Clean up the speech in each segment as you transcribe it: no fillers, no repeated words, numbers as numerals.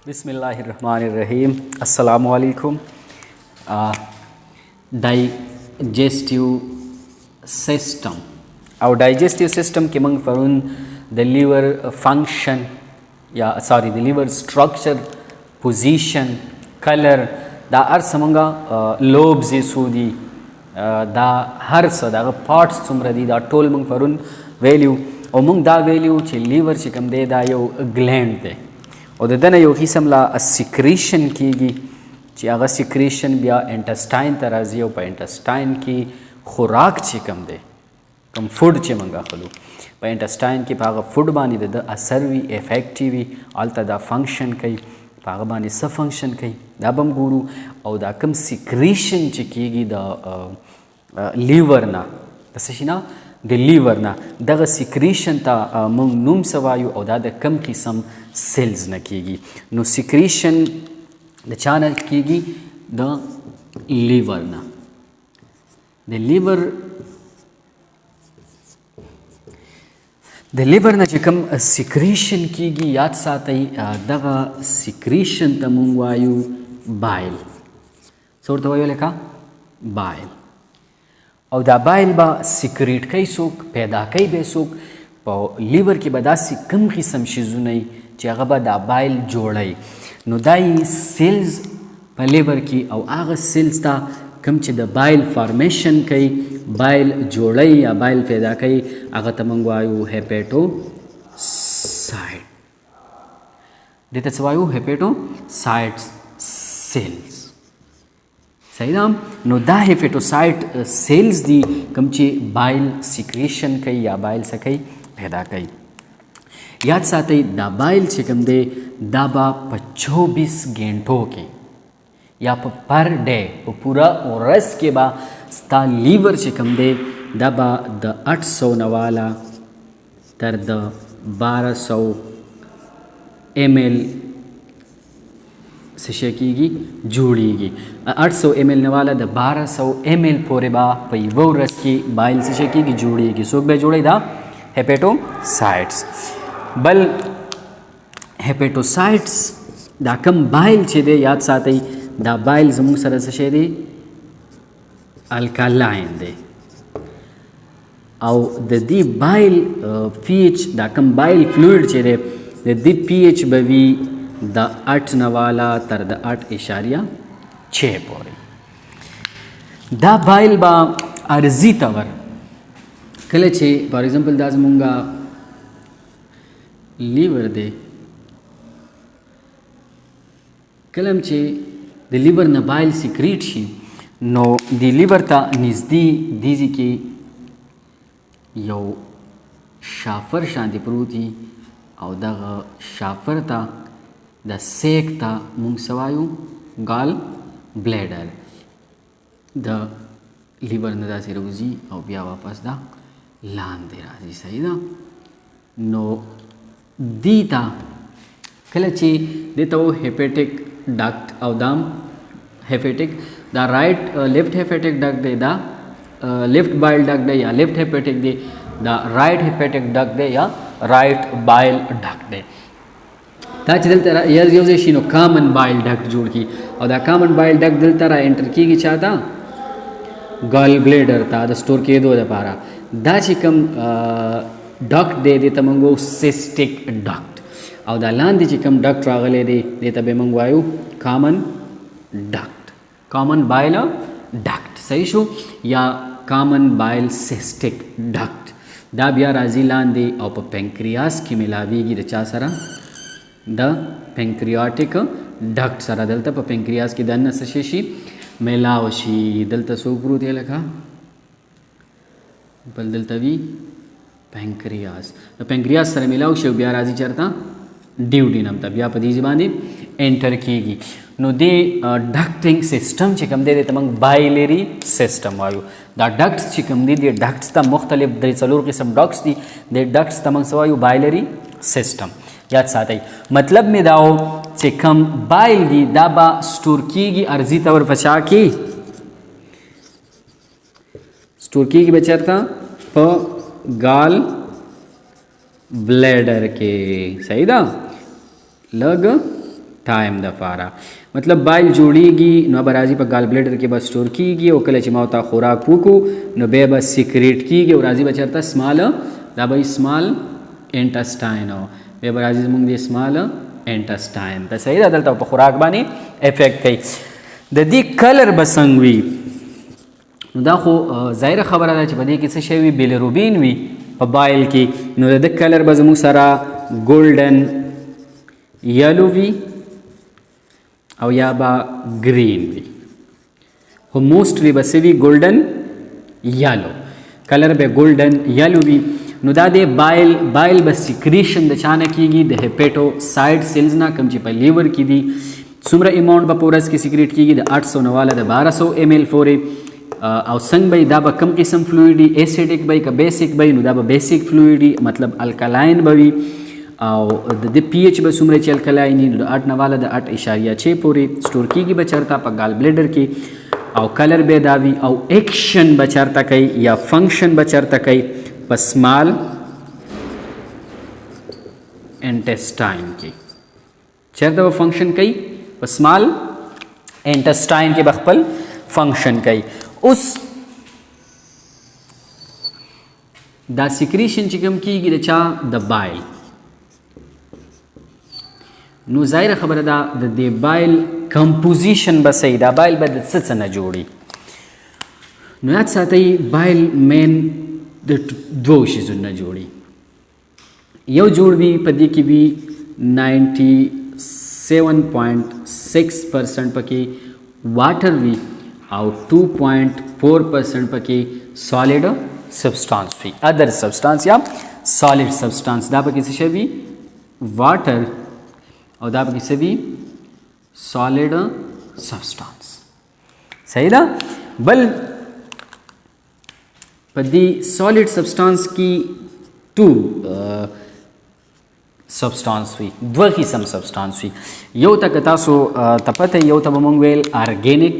बिस्मिल्लाहिर्रहमानिर्रहीम। अस्सलामुअलैकुम। Digestive system और डाइजेस्टिव सिस्टम के मंग फरून the liver function the liver structure, position, colour दा अर्स मंगा लोब्स सूदी दा हर्स दा पार्ट्स सुमरदी दा टोल मंग फरून वैल्यू और मंग दा वैल्यू चे लिवर चिकम दे दा यो ग्लैंड दे और दना यो किस्म ला सिक्रीशन कीगी ची आगा सिक्रीशन बिया इंटेस्टाइन तराजी और इंटेस्टाइन की खुराक चिकम दे कम फूड चे मंगा खलू पे इंटेस्टाइन की पागा फूड बानी द असर वी इफेक्टिव आल्ता दा फंक्शन कई पागा बानी सब फंक्शन कई दा बम गुरु और दा कम सिक्रीशन ची कीगी दा लीवर ना दसशिना द लीवर ना दगा सिक्रीशन ता मंग नुम सवायु और दा कम किस्म सेल्स न कीगी नो सिक्रीशन द चाना कीगी द लीवर ना द लीवर ना कम सिक्रीशन कीगी याद साथई दगा सिक्रीशन ता मंग वायु बाइल सोर्थ वायु लेखा बाइल और दा बाइल बा सिक्रीट कई सोक पैदा कई बेसोक पो लीवर की बदासी कम किस्म शिजु नहीं चागबा दा बाइल जोड़ाई नो दाई सेल्स पर लीवर की और आग सेल्स ता कम च द बाइल फॉर्मेशन कई बाइल जोड़ाई या बाइल पैदा कई आग तमंगवायु हेपेटोसाइट देते सवायु हेपेटोसाइट सेल्स सही नाम नो दा हेपेटोसाइट सेल्स दी कमचे बाइल सिक्रीशन कई या बाइल सकई पैदा कई याद साथ ही दा बाइल चिकम दे दाबा 24 घंटों के या पर डे पूरा और रस के बा स्ता लीवर चिकम दे दाबा द 800 नवाला तर द 1200 ml से शेकीगी जोड़ीगी 800 ml नवाला द 1200 ml पोरे बा पई वो रस की बाइल से शेकीगी जोड़ीगी सोक बे जोड़े दा हेपेटोसाइट्स बल हेपेटोसाइट्स दा कम बाइल छे दे याद साथई दा बाइल जमुंग सर से छे दे अल्कालाइन दे और द दी बाइल पीएच दा कम बाइल फ्लूइड छे दे द दी पीएच बवी द 8 नवाला तर द 8.6 पोरे दा बाइल बा अर्जी तवर कले छे फॉर एग्जांपल दाज मुंगा लीवर दे कलम छे द लीवर न बाइल सिक्रीट शी नो दी लीवर ता निजदी दीजी की यो शाफर शांति प्रूती और दा शाफर ता द सेक ता मुंग सवायु गाल ब्लैडर द लीवर न दा से रोजी और बिया वापस दा लान दे राजी सही ना नो दीता कलची देता वो हेपेटिक डक्ट और दाम हेपेटिक द राइट लेफ्ट हेपेटिक डक्ट दे दा लेफ्ट बाइल डक्ट दे या लेफ्ट हेपेटिक दे द राइट हेपेटिक डक्ट दे या राइट बाइल डक्ट दे ताच दिल तरह यह यूजेशी नो कॉमन बाइल डक्ट जोड़ की और द कॉमन बाइल डक्ट दिल तरह एंटर की चाहता गॉल ब्लेडर ता द स्टोर के दो द पारा दा चिकम डक्ट दे देता मंगो सिस्टिक डक्ट और दा लान दी चिकम डक्ट रागले दे देता बे मंगवायु common duct common bile duct सही शो या कॉमन बाइल सिस्टिक डक्ट दा बिया राजी लान दे और पेंक्रियास की मिलावीगी रचा सरा द पेंक्रियाटिक डक्ट सरा दलता प पेंक्रियास की दन सशेशी मेलावशी दलता सोग्रू दे लगा बल दलता वी पेंक्रियास तो पेंक्रियास सर मिलाओ शिव बिया राजी चरता ड्यूडीनम तब या पदी जबानी एंटर कीगी नो दे डक्टिंग सिस्टम चिकम दे तमंग बाइलरी सिस्टम वायु दा डक्ट्स चिकम दे डक्ट्स ता मुख्तलिफ दे सलूर किस्म डक्ट्स दी दे डक्ट्स तमंग सवायु बाइलरी सिस्टम याद साथ मतलब में दाओ चिकम बाइल दी दाबा स्टोर कीगी अर्जी तवर फचा की स्टोर कीगी बचरता प गाल ब्लैडर के सही दा लग ټایم دپاره مطلب بایل جوړیږي نو به راځي په ګال بلیډر کې به سټور کیږي او کله چې ما ورته خوراک وکړو نو بیا به سیکریټ کیږي او راځي به چېرته سمال دا به سمال انټسټاین بیا به راځي زموږ د سمال انټسټاین ته صحیح ده دلته په خوراک باندې افیکټ کوي د دې کلر به څنګه وي نو دا خو ظاهره خبره ده چې په دې کې څه شی وي بیلیروبین وي په بایل کې نو د کلر به زموږ سره ګولډن یلو وي او یا با گرین وي خو موسټلی به څه وي ګولډن یلو کلر به ګولډن یلو وي نو دا د بایل به سیکریشن د چا نه کیږي د هیپیټوسایډ سیلز نه کوم چې په لیور کې دي څومره اماونټ به په ورځ کې سیکریټ کیږي د 800 نه والا د 1200 ml پورې او څنګه به دا به کم قسم فلویډ وي ایسیډک به که بیسیک به نو دا به بیسیک فلویډ وي مطلب الکلاین به وي او د پی ایچ به څومره چې الکلاین نو د 8 نه والا د 8.6 پورې سټور کیږي به چېرته په ګال بلیډر کې او کلر به دا وي او ایکشن به چېرته کوي یا فنکشن به چېرته کوي په سمال انټسټاین کې چېرته به فنکشن کوي په سمال انټسټاین کې به خپل فنکشن کوي اوس دا سیکریشن چې کوم کیږي د چا د بایل نو ظاهره خبره ده د دې بایل کمپوزیشن به صحیح دا بایل به د څه نه جوړي نو یاد ساتئ بایل مین د دوو شیزونو نه جوړي یو جوړ وي په دې کې وي 97.6% پکې واټر وي او 2.4% پکې سالډ سبسټانس وي ادر سبسټانس یا سالډ سبسټانس دا پکې څه شی وي واټر او دا پکې څه وي سالډ سبسټانس صحیح ده بل په دې سالډ سبسټانس کې ټو سبسټانس وي دوه قسم سبسټانس وي یو ته که تاسو ته پته یو ته به موږ ویل ارګینک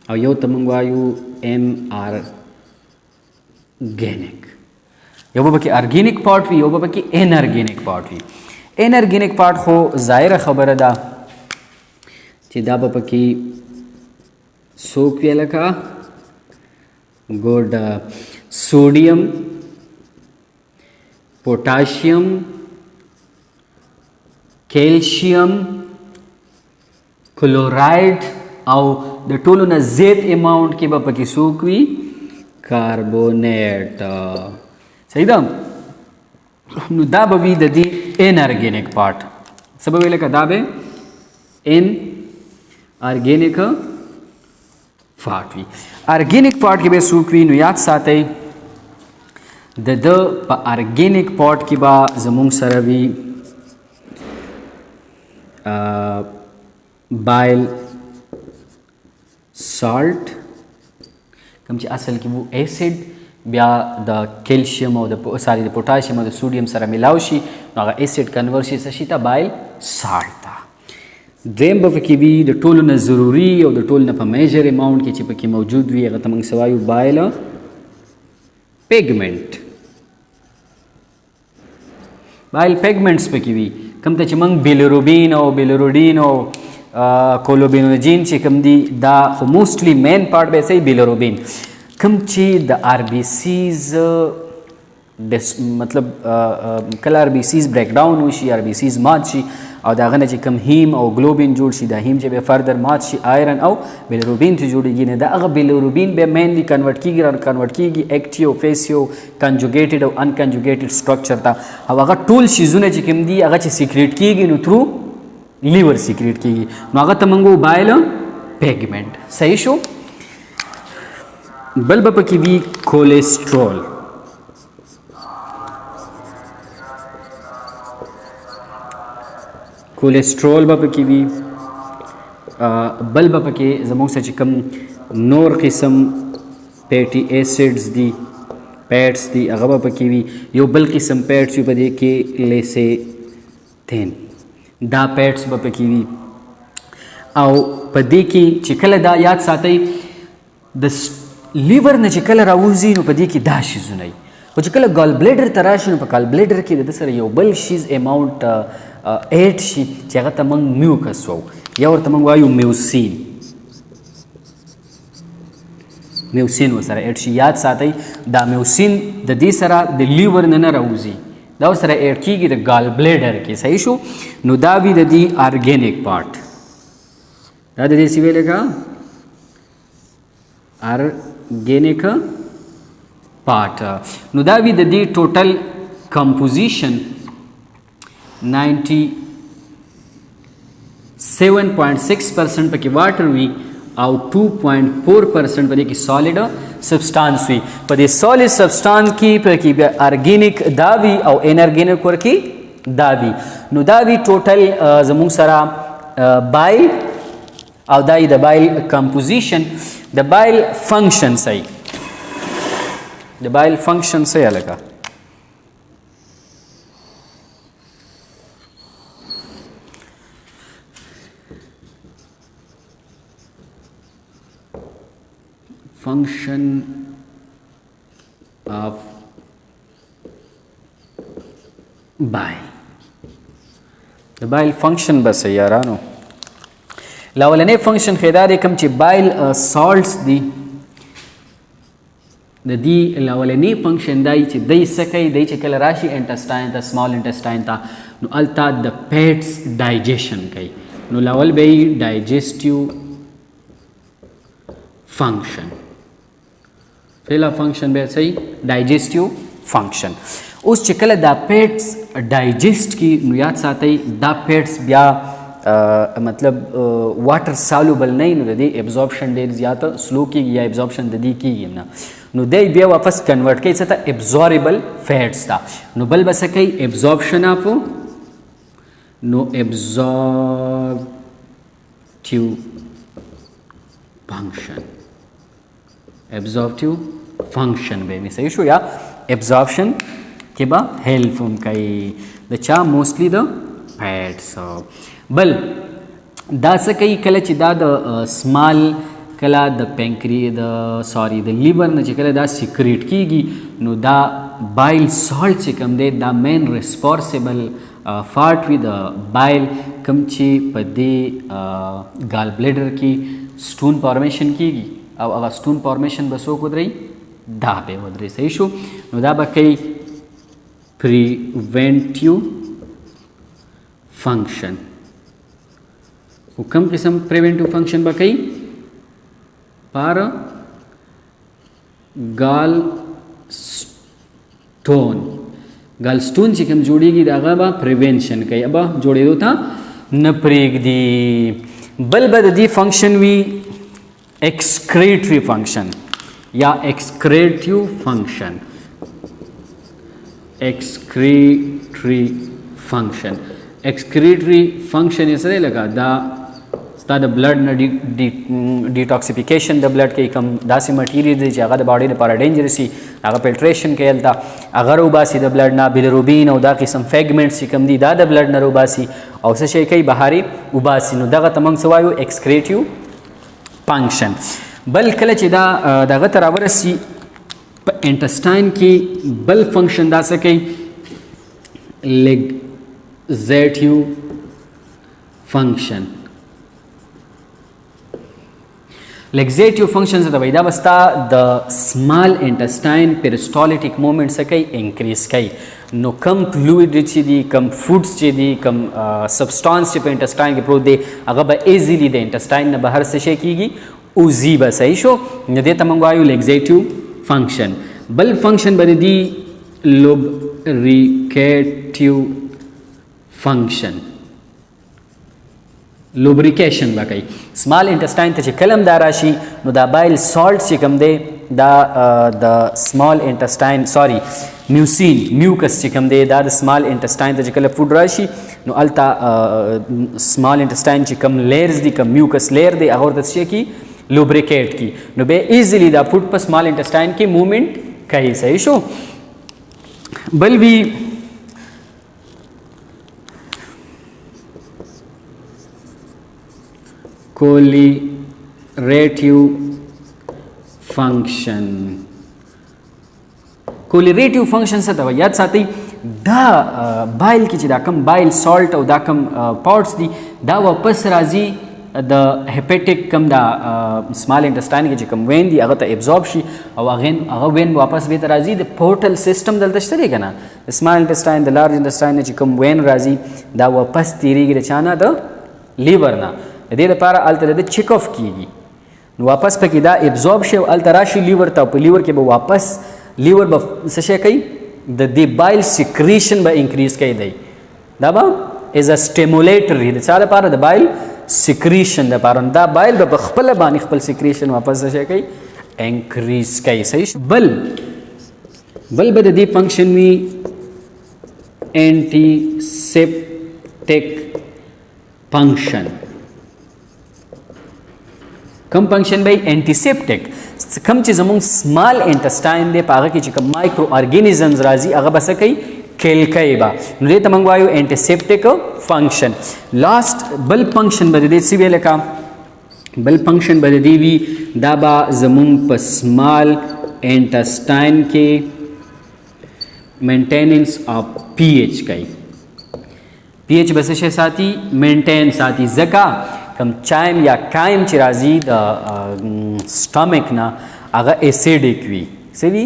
او یو ته موږ وایو ام ارګینک یو به پکې ارګینک پارټ وي یو به پکې انارګینک پارټ وي انارګینک پارټ خو ظاهره خبره ده چې دا به پکې څوک وي لکه ګوډ sodium potassium calcium chloride او د ټولو نه زیات اماونټ کې به پکې څوک وي کاربونیټ صحیح ده نو دا به وي د دې انارګینک پارټ څه به وي لکه دا به ان ارګینک پارټ وي ارګینک پارټ کې به څوک وي نو یاد ساتئ د په ارګینک پارټ کې به زموږ سره وي بایل سالټ کوم چې اصل کې وو ایسډ بیا د کیلشیم او د پوټاشیم او د سوډیم سره ملاو شي نو هغه ایسډ کنورټ شي څه شي ته بایل سالټ ته دریم به پکې وي د ټولو نه ضروري او د ټولو نه په میجر اماونټ کې چې پکې موجود وي هغه ته موږ څه وایو بایل پیګمنټ بایل پیګمنټس پکې وي کوم ته چې موږ بیلیروبین او بیلیروډین او کولوبینوجین چې کوم دي دا خو موسټلی مین پارټ به صحیح بیلیروبین کوم چې د آر بی سیز مطلب کله آر بی سیز بریک ډاون وشي آر بی سیز مات شي او د هغه نه چې کوم هیم او ګلوبین جوړ شي دا هیم چې به فردر مات شي آیرن او بیلیروبین ته جوړیږي نه دا هغه بیلیروبین به مینلی کنورټ کیږي اکټیو فیسیو کنجوګیټډ او انکنجوګیټډ سټرکچر ته او هغه ټول شیزونه چې کوم دي هغه چې سیکریټ کیږي نو تھرو لیور سیکریټ کیږي نو هغه ته موږ بایل پیګمنټ صحیح شو بل به پکې وي کولیسټرول کولیسټرول به پکې وي بل به پکې زموږ سره چې کوم نور قسم پیټي ایسډز دي پیټس دي هغه به پکې وي یو بل قسم پیټس وي په دې کې لیسیتین دا پیټس به پکې وي او په دې کې چې کله دا یاد ساتئ د لیور نه چې کله راوځي نو په دې کې دا شیزونه وي خو چې کله ګال بلیډر ته راشي نو په ګال بلیډر کې د ده سره یو بل شیز اماونټ ایډ شي چې هغه ته موږ میوکس وایو یا ورته موږ وایو میوسین. میوسین ورسره ایډ شي. یاد ساتئ دا میوسین د دې سره د لیور نه راوځي، دا ورسره ایډ کېږي د ګال بلیډر کې. صحیح شو؟ نو دا وي د دې ارګینیک پارټ. دا د دې څه ویل کا ارګینیک پارټ. نو دا وی د دې ټوټل کمپوزیشن 97.6% پکې واټر وي او 2.4% پدې کې سالډ سبسټانس وي. په دې سالډ سبسټانس کې پکې بیا ارګینیک دا وي او انارګینیک ورکی دا وي. نو دا وی ټوټل زموږ سره بایل او دا د بایل کمپوزیشن. د بایل فنکشن صحیح، د بایل فنکشن صحیح لګا. function of bile. د bile function بس یارانو لاولنې function خیدار کوم چې bile salts دي د دې لاولنې function دای چې دای سکه دای چې کله راشي انټسټاین ته small intestine ته نو التا د pets digestion کوي. نو لاول به digestive function پہلا فنکشن به صحیح ډایجسټیو فنکشن. اوس چې کله دا پیټس ډایجسټ کی نو یاد ساتئ دا پیټس بیا مطلب واټر سالوبل نه نو د دې ابزورپشن ډیر زیات سلو کیږي یا ابزورپشن د دې کیږي نه نو دی بیا واپس کنورټ کوي څه ته ابزوربل فیټس تا. نو بل بس کوي ابزورپشن اف نو ابزورپټیو فنکشن ابزورپټیو فنکشن به می صحیح شو یا ابزورپشن کې به هیلپ هم کوي د چا موستلی د پیټس. بل دا څه کوي کله چې دا د سمال کله د پینکری د سوري د لیور نه چې کله دا سیکریټ کیږي نو دا بایل سالټ چې کوم دی دا مین ریسپونسبل فارټ وي د بایل کوم چې په دې ګال بلیډر کې سټون فارمیشن کیږي او هغه سټون فارمیشن به څوک ودرئ دا به ودرئ. صحیح شو؟ نو دا به کوي پریونټیو فنکشن. خو کوم قسم پریونټیو فنکشن به کوي؟ پر ګال سټون چې کوم جوړیږي دا هغه به پریونشن کوي، به جوړېدو ته نه پرېږدي. بل به د دې فنکشن وي excretory function یا excretive function. excretory function یې سره لګا دا ستا د بلډ نه ډیټاکسیفیکیشن د بلډ کې کوم داسې مټیریل دی چې هغه د باډي لپاره ډینجرس وي هغه فلټریشن کوي هلته هغه روباسي د بلډ نه بیلیروبین او دا قسم فیګمنټس چې کوم دي دا د بلډ نه روباسي او څه شی کوي بهاري وباسي. نو دغه ته موږ څه وایو excretive فنکشن. بل کله چې دا دغه ته راورسي په انټسټاین کې بل فنکشن دا څه کوي لیګزیټیو فنکشن. لیګزیټیو فنکشن څه ته وایي؟ دا به ستا د سمال انټسټاین پیریسټالیټیک مومنټ څه کوي انکریز کوي. نو کم فلویډ چې دي کم فوډس چې دي کم سبسټانس چې په انټسټاین کې پروت دی هغه به ایزیلی د انټسټاین نه بهر څه شی کیږي اوزي به. صحیح شو؟ نو دې ته موږ وایو لیګزیټیو فنکشن. بل فنکشن به دی لوبریکیټیو فنکشن. لوبریکیشن به کوي سمال انټسټاین ته چې کلم دا راشي نو دا بایل سالټ چې کوم دی دا د سمال انټسټاین سوري میوکس چې کوم دی دا د سمال انټسټاین ته چې کله فوډ راشي نو التا سمال انټسټاین چې کوم لیرز دي کوم میوکس لیر دی هغه ورته څه کی لوبریکیټ کی نو به ایزیلی دا فوډ په سمال انټسټاین کې موومنټ کوي. صحیح شو؟ بل وی کولیریټیو فنکشن. کولریټیو فنکشن څه ته وایي یاد ساتئ دا بایل کې چې دا کم بایل سالټ او دا کم پارټس دي دا واپس راځي د هیپیټیک کم دا سمال انټسټاین کې چې کم وین دي هغه ته ابزورب شي او هغه وین واپس بیرته راځي د پورټل سیستم دلته شته دی که نه د سمال انټسټاین د لارج انټسټاین نه چې کم وین راځي دا واپس تیریږي د چا نه د لیور نه د دې لپاره هلته د چیک آف کیږي نو واپس پکې دا ابزورب شي او هلته راشي لیور ته په لیور کې به واپس لیور به څه شی کوي د دې بایل سیکریشن به انکریز کوي دی دا به از ا سټیمولیټر د چا لپاره د بایل سیکریشن لپاره دا بایل به خپل باندې خپل سیکریشن واپس څه کوي انکریز کوي صحیح بل به د دې فنکشن وي انټي سیپټیک فنکشن کم فنکشن به انټیسیپټیک کم چې زموږ سمال انټسټاین دی په هغه کې چې کوم مایکرو ارګینیزمز راځي هغه به څه کوي کیل کوي به نو دې ته موږ وایو انټیسیپټیک فنکشن لاست بل فنکشن به د دې څه وی لکه بل فنکشن به د دې وي دا به زموږ په سمال انټسټاین کې مینټیننس اف پی ایچ کوي پی ایچ به څه شی ساتي مینټین ساتي ځکه کم چایم یا کایم چې راځي د سټمک نه هغه ایسیډیک وي څه وي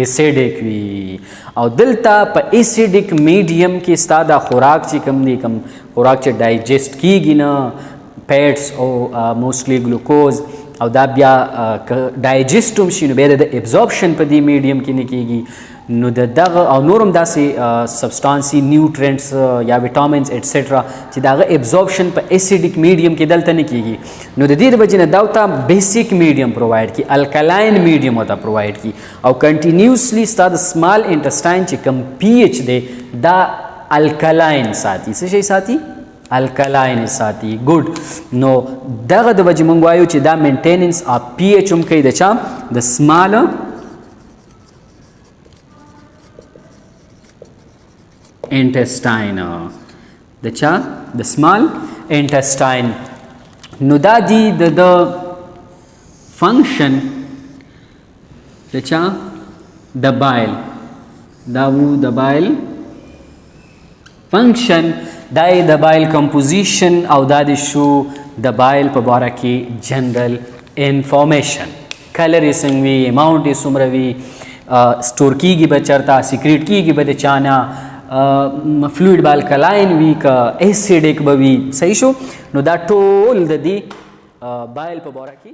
ایسیډیک وي او دلته په ایسیډیک میډیم کې ستا دا خوراک چې کم دی کم خوراک چې ډایجسټ کیږي نه پیټس او موسټلی ګلوکوز او دا بیا ډایجسټ هم شي نو بیا د ابزوربشن په دې میډیم کې نه کیږي نو د دغه او نورم داسې سبسټانسي نیوټرینټس یا ویټامینز ایټسټرا چې د هغه ابزوربشن په ایسیډیک میډیم کې دلته نه کیږي نو د دې د وجې نه دا ورته بیسیک میډیم پرووایډ کړي الکلاین میډیم ورته پرووایډ کړي او کنټینیوسلی ستا د سمال انټسټاین چې کم پی ایچ دی دا الکلاین ساتي څه شی ساتي الکلاین ساتي ګډ نو دغه د وجې موږ وایو چې دا مینټیننس اف پی ایچ هم کوي د چا د سمال انټسټاین د چا د سمال انټسټاین نو دا دی د فنکشن د چا د بایل دا وو د بایل فنکشن دا د بایل کمپوزیشن او دا د شو د بایل په باره کې جنرل انفارمیشن کلر یې څنګه وي اماونټ یې څومره وي سټور کیږي به چېرته سیکریټ کیږي به د چا نه فلویډ به الکلاین وي که ایسیډیک به وي صحیح شو نو دا ټول د دې بایل په باره کې